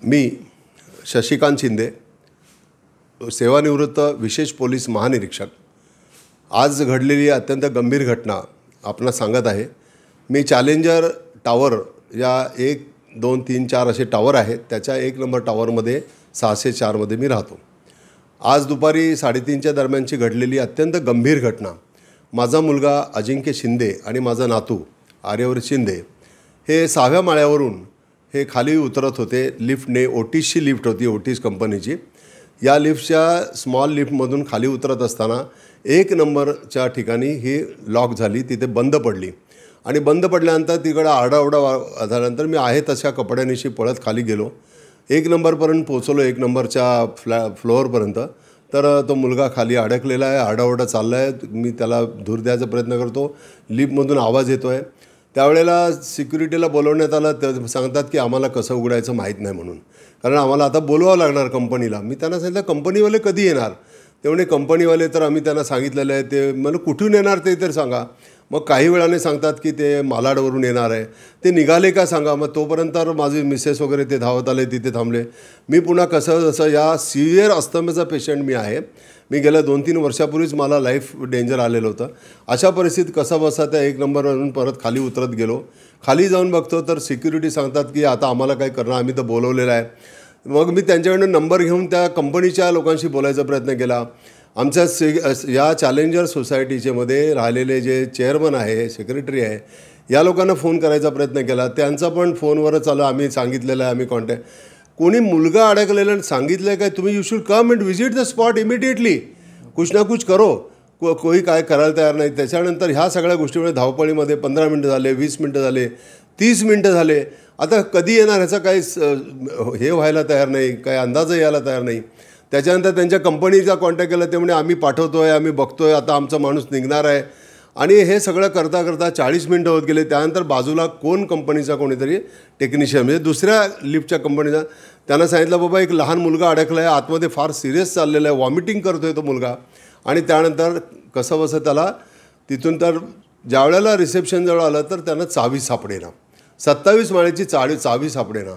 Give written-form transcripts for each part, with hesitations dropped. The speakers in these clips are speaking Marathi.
मी शशिकांत शिंदे, सेवानिवृत्त विशेष पोलीस महानिरीक्षक, आज घडलेली अत्यंत गंभीर घटना आपणास सांगत आहे. मी चॅलेंजर टावर या 1, 2, 3, 4 असे टावर आहेत, त्याच्या 1 नंबर टावरमध्ये 604 मध्ये मी राहतो. आज दुपारी 3:30च्या दरम्यानची घडलेली अत्यंत गंभीर घटना. माझा मुलगा अजिंक्य शिंदे आणि माझा नातू आर्यवर्त शिंदे हे 6व्या माळ्यावरून हे खाली उतरत होते. लिफ्टने, ओटीसची लिफ्ट होती, ओटीस कंपनीची. या लिफ्टच्या स्मॉल लिफ्टमधून खाली उतरत असताना 1 नंबरच्या ठिकाणी ही लॉक झाली, तिथे बंद पडली आणि बंद पडल्यानंतर तिकडं आरडाओरडा झाल्यानंतर मी आहे तशा कपड्यानिशी पळत खाली गेलो. 1 नंबरपर्यंत पोहोचलो, 1 नंबरच्या फ्लोअरपर्यंत. तर तो मुलगा खाली अडकलेला आहे, आरडाओरडा चालला आहे. मी त्याला धूर द्यायचा प्रयत्न करतो, लिफ्टमधून आवाज येतो आहे. त्यावेळेला सिक्युरिटीला बोलवण्यात आलं. ते सांगतात की आम्हाला कसं उघडायचं माहीत नाही म्हणून, कारण आम्हाला आता बोलवावं लागणार कंपनीला. मी त्यांना सांगितलं कंपनीवाले कधी येणार? ते म्हणे कंपनीवाले तर आम्ही त्यांना सांगितलेलं आहे, ते मला कुठून येणार ते तर सांगा. मग काही वेळाने सांगतात की ते मालाडवरून येणार आहे. ते निघाले का सांगा. मग तोपर्यंत माझे मिसेस वगैरे ते धावत आले, तिथे थांबले. मी पुन्हा कसं जसं या सिव्हिअर अस्थमाचा पेशंट मी आहे. मी गेल्या 2-3 वर्षापूर्वीच मला लाईफ डेंजर आलेलं होतं. अशा परिस्थितीत कसा बसा त्या 1 नंबरवरून परत खाली उतरत गेलो. खाली जाऊन बघतो तर सिक्युरिटी सांगतात की आता आम्हाला काय करणार, आम्ही तर बोलवलेलं आहे. मग मी त्यांच्याकडून नंबर घेऊन त्या कंपनीच्या लोकांशी बोलायचा प्रयत्न केला. आमच्या या चॅलेंजर सोसायटीचे मध्ये राहिलेले जे चेअरमन आहे, सेक्रेटरी आहे, या लोकांना फोन करायचा प्रयत्न केला. त्यांचा पण फोनवरच चालू, आम्ही सांगितलेलं आहे, आम्ही कॉन्टॅक्ट. कोणी मुलगा अडकलेला सांगितलं आहे काय तुम्ही you should come and visit the spot immediately, कुछ ना कुछ करो. कोणी काय करायला तयार नाही. त्याच्यानंतर ह्या सगळ्या गोष्टीमुळे धावपळीमध्ये 15 मिनटं झाले, 20 मिनटं झाले, 30 मिनटं झाले. आता कधी येणार ह्याचा काही हे व्हायला तयार नाही, काही अंदाजही यायला तयार नाही. त्याच्यानंतर त्यांच्या कंपनीचा कॉन्टॅक्ट केला. ते म्हणजे आम्ही पाठवतो आहे, आम्ही बघतो आहे, आता आमचा माणूस निघणार आहे. आणि हे सगळं करता करता 40 मिनटं होत गेले. त्यानंतर बाजूला कोण कंपनीचा कोणीतरी टेक्निशियन, म्हणजे दुसऱ्या लिफ्टच्या कंपनीचा, त्यांना सांगितलं बाबा एक लहान मुलगा अडकला आहे, आतमध्ये फार सिरियस चाललेला आहे, वॉमिटिंग करतो आहे तो मुलगा. आणि त्यानंतर कसं बसं त्याला तिथून तर ज्यावेळेला रिसेप्शनजवळ आलं तर त्यांना चावी सापडेना. 27 माळ्याची चावी सापडेना.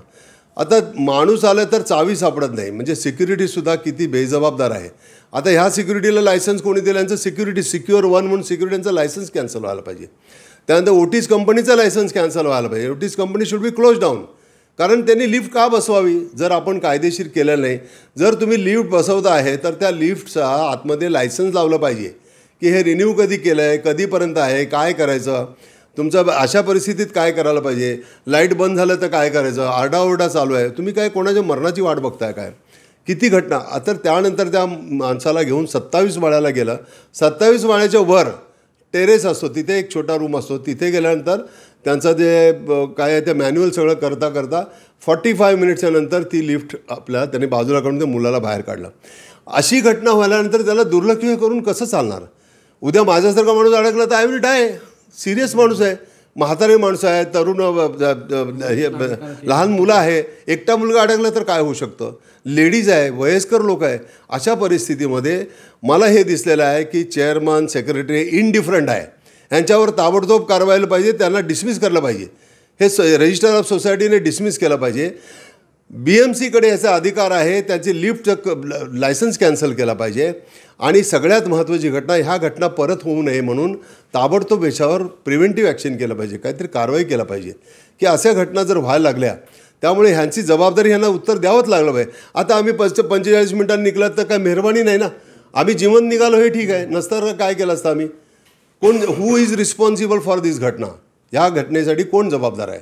आता माणूस आला तर चावी सापडत नाही, म्हणजे सिक्युरिटीसुद्धा किती बेजबाबदार आहे. आता ह्या सिक्युरिटीला लायसन्स कोणी दिलं, यांचं सिक्युरिटी सिक्युअर 1 म्हणून सिक्युरिटीचं लायसन्स कॅन्सल व्हायला पाहिजे. त्यानंतर ओटीस कंपनीचं लायसन्स कॅन्सल व्हायला पाहिजे. Otis company should be close down. कारण त्यांनी लिफ्ट का बसवावी जर आपण कायदेशीर केलेलं नाही. जर तुम्ही लिफ्ट बसवता आहे तर त्या लिफ्टचा आतमध्ये लायसन्स लावलं पाहिजे की हे रिन्यू कधी केलं आहे, कधीपर्यंत आहे, काय करायचं, तुमचं अशा परिस्थितीत काय करायला पाहिजे, लाईट बंद झालं तर काय करायचं, आरडाओरडा चालू आहे, तुम्ही काय कोणाच्या मरणाची वाट बघताय काय, किती घटना. तर त्यानंतर त्या माणसाला घेऊन 27 माळ्याला गेलं. 27 माळ्याच्या वर टेरेस असतो, तिथे एक छोटा रूम असतो. तिथे गेल्यानंतर त्यांचं जे काय आहे ते मॅन्युअल सगळं करता करता 45 मिनिट्सच्या नंतर ती लिफ्ट आपल्या त्यांनी बाजूला काढून त्या मुलाला बाहेर काढलं. अशी घटना व्हायल्यानंतर त्याला दुर्लक्ष करून कसं चालणार. उद्या माझ्यासारखा माणूस अडकला तर आय विल डाय. सिरियस माणूस आहे, म्हातारे माणसं आहे, तरुण हे लहान मुलं आहे, एकटा मुलगा अडकला तर काय होऊ शकतं, लेडीज आहे, वयस्कर लोक आहे. अशा परिस्थितीमध्ये मला हे दिसलेलं आहे की चेअरमन, सेक्रेटरी इनडिफरंट आहे. यांच्यावर ताबडतोब कारवायला पाहिजे, त्यांना डिसमिस करायला पाहिजे. हे रजिस्टर ऑफ सोसायटीने डिसमिस केलं पाहिजे. BMCकडे याचा अधिकार आहे, त्याची लिफ्टचं लायसन्स कॅन्सल केला पाहिजे. आणि सगळ्यात महत्त्वाची घटना, ह्या घटना परत होऊ नये म्हणून ताबडतोब याच्यावर प्रिव्हेंटिव्ह ॲक्शन केलं पाहिजे, काहीतरी कारवाई केला पाहिजे की अशा घटना जर व्हायला लागल्या त्यामुळे ह्यांची जबाबदारी ह्यांना उत्तर द्यावंच लागलं पाहिजे. आता आम्ही 45 मिनिटांनी निघलात तर काय मेहरबानी नाही ना. आम्ही जिवंत निघालो हे ठीक आहे, नसतं काय केलं असतं आम्ही. हू इज रिस्पॉन्सिबल फॉर दिस घटना, ह्या घटनेसाठी कोण जबाबदार आहे.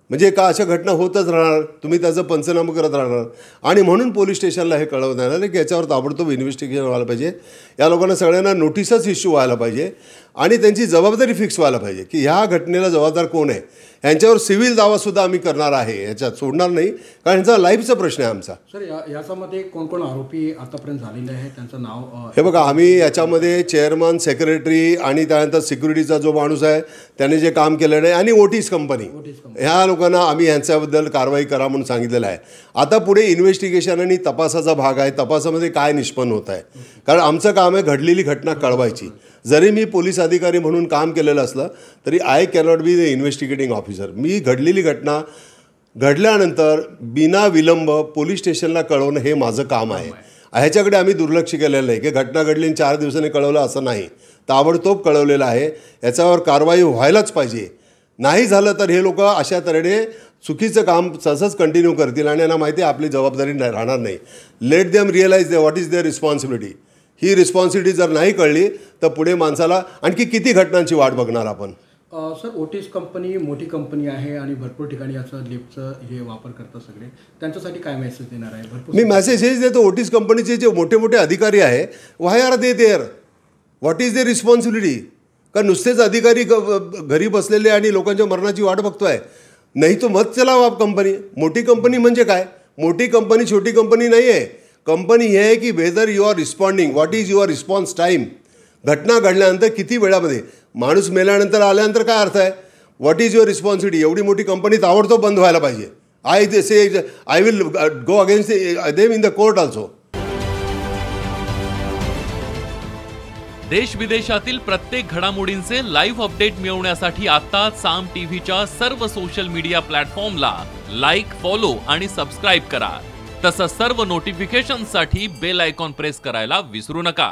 म्हणजे का अशा घटना होतच राहणार, तुम्ही त्याचं पंचनामा करत राहणार. आणि म्हणून पोलीस स्टेशनला हे कळवत येणार की याच्यावर ताबडतोब इन्व्हेस्टिगेशन व्हायला पाहिजे. या लोकांना सगळ्यांना नोटिसच इश्यू व्हायला पाहिजे आणि त्यांची जबाबदारी फिक्स व्हायला पाहिजे की ह्या घटनेला जबाबदार कोण आहे. यांच्यावर सिव्हिल दावासुद्धा आम्ही करणार आहे, याच्यात सोडणार नाही, कारण ह्यांचा लाईफचा प्रश्न आहे आमचा. सर, याच्यामध्ये कोण कोण आरोपी आतापर्यंत झालेले आहे, त्यांचं नाव? हे बघा, आम्ही याच्यामध्ये चेअरमन, सेक्रेटरी आणि त्यानंतर सिक्युरिटीचा जो माणूस आहे त्याने जे काम केलेलं आहे आणि ओटीस कंपनी, ह्या लोकांना आम्ही ह्यांच्याबद्दल कारवाई करा म्हणून सांगितलेलं आहे. आता पुढे इन्व्हेस्टिगेशन आणि तपासाचा भाग आहे. तपासामध्ये काय निष्पन्न होत आहे, कारण आमचं काम आहे घडलेली घटना कळवायची. जरी मी पोलीस अधिकारी म्हणून काम केलेलं असलं तरी I cannot be the investigating officer. मी घडलेली घटना घडल्यानंतर बिना विलंब पोलीस स्टेशनला कळवणं हे माझं काम आहे. ह्याच्याकडे आम्ही दुर्लक्ष केलेलं नाही की घटना घडली 4 दिवसांनी कळवलं असं नाही. ताबडतोब कळवलेलं आहे. याच्यावर कारवाई व्हायलाच पाहिजे. नाही झालं तर हे लोक अशा तऱ्हेने चुकीचं काम तसंच कंटिन्यू करतील आणि यांना माहिती आहे आपली जबाबदारी राहणार नाही. Let them realize what is there responsibility. ही रिस्पॉन्सिबिलिटी जर नाही कळली तर पुढे माणसाला आणखी किती घटनांची वाट बघणार आपण. सर ओटीस कंपनी मोठी कंपनी आहे आणि भरपूर ठिकाणी असं लिफ्टचं हे वापर करतात सगळे, त्यांच्यासाठी काय मेसेज देणार आहे? भरपूर मी मेसेज हेच देतो ओटीस कंपनीचे जे मोठे मोठे अधिकारी आहे why are they there, what is the responsibility. का नुसतेच अधिकारी घरी बसलेले आणि लोकांच्या मरणाची वाट बघतोय? नाही तो मत चलावा कंपनी. मोठी कंपनी म्हणजे काय? मोठी कंपनी छोटी कंपनी नाही आहे. कंपनी हे आहे की whether you are responding, what is your response time. घटना घडल्यानंतर किती वेळामध्ये, माणूस मेल्यानंतर आल्यानंतर काय अर्थ आहे? What is your responsibility. एवढी मोठी कंपनी ताबडतोब बंद व्हायला पाहिजे. I will go against them in the court also. देश विदेशातील प्रत्येक घडामोडींचे लाईव्ह अपडेट मिळवण्यासाठी आता साम टीव्हीच्या सर्व सोशल मीडिया प्लॅटफॉर्मला लाईक, फॉलो आणि सबस्क्राईब करा. तसंच सर्व नोटिफिकेशनसाठी बेल आयकॉन प्रेस करायला विसरू नका.